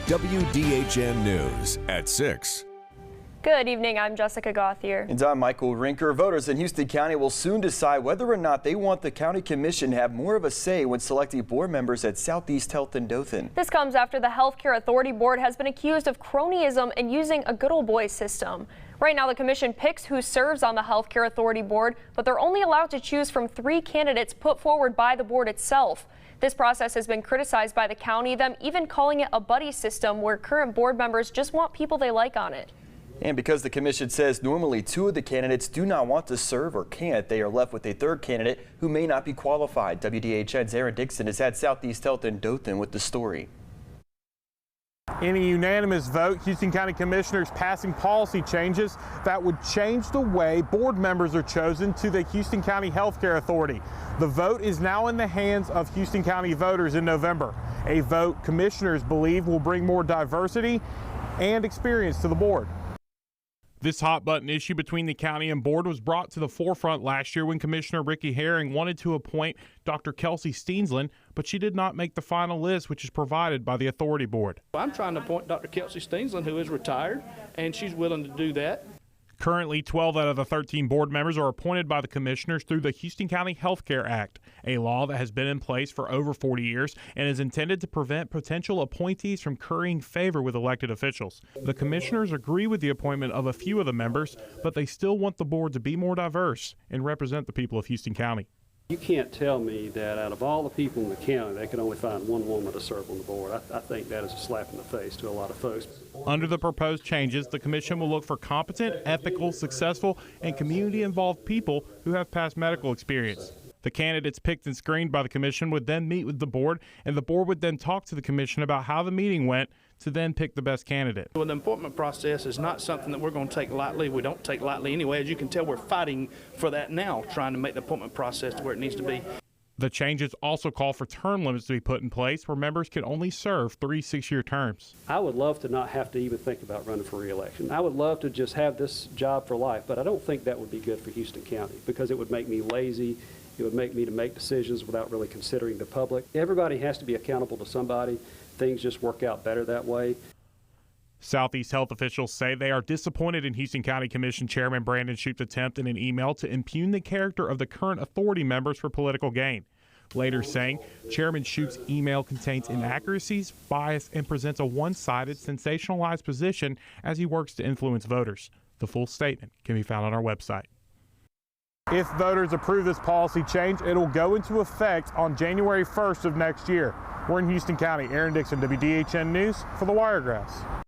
WDHN News at 6. Good evening, I'm Jessica Gauthier. And I'm Michael Rinker. Voters in Houston County will soon decide whether or not they want the county commission to have more of a say when selecting board members at Southeast Health in Dothan. This comes after the Healthcare Authority Board has been accused of cronyism and using a good old boy system. Right now, the commission picks who serves on the Healthcare Authority Board, but they're only allowed to choose from 3 candidates put forward by the board itself. This process has been criticized by the county, them even calling it a buddy system where current board members just want people they like on it. And because the commission says normally 2 of the candidates do not want to serve or can't, they are left with a 3rd candidate who may not be qualified. WDHN's Aaron Dixon is at Southeast Health in Dothan with the story. In a unanimous vote, Houston County Commissioners passing policy changes that would change the way board members are chosen to the Houston County Healthcare Authority. The vote is now in the hands of Houston County voters in November. A vote commissioners believe will bring more diversity and experience to the board. This hot-button issue between the county and board was brought to the forefront last year when Commissioner Ricky Herring wanted to appoint Dr. Kelsey Steensland, but she did not make the final list, which is provided by the authority board. I'm trying to appoint Dr. Kelsey Steensland, who is retired, and she's willing to do that. Currently, 12 out of the 13 board members are appointed by the commissioners through the Houston County Healthcare Act, a law that has been in place for over 40 years and is intended to prevent potential appointees from currying favor with elected officials. The commissioners agree with the appointment of a few of the members, but they still want the board to be more diverse and represent the people of Houston County. You can't tell me that out of all the people in the county, they can only find one woman to serve on the board. I think that is a slap in the face to a lot of folks. Under the proposed changes, the commission will look for competent, ethical, successful, and community-involved people who have past medical experience. The candidates picked and screened by the commission would then meet with the board, and the board would then talk to the commission about how the meeting went to then pick the best candidate. Well, the appointment process is not something that we're going to take lightly. We don't take lightly anyway. As you can tell, we're fighting for that now, trying to make the appointment process to where it needs to be. The changes also call for term limits to be put in place where members can only serve 3 6-year terms. I would love to not have to even think about running for re-election. I would love to just have this job for life, but I don't think that would be good for Houston County because it would make me lazy. It would make me to make decisions without really considering the public. Everybody has to be accountable to somebody. Things just work out better that way. Southeast Health officials say they are disappointed in Houston County Commission Chairman Brandon Shoup's attempt in an email to impugn the character of the current authority members for political gain. Later saying Chairman Shoup's email contains inaccuracies, bias, and presents a one-sided, sensationalized position as he works to influence voters. The full statement can be found on our website. If voters approve this policy change, it will go into effect on January 1st of next year. We're in Houston County. Aaron Dixon, WDHN News for the Wiregrass.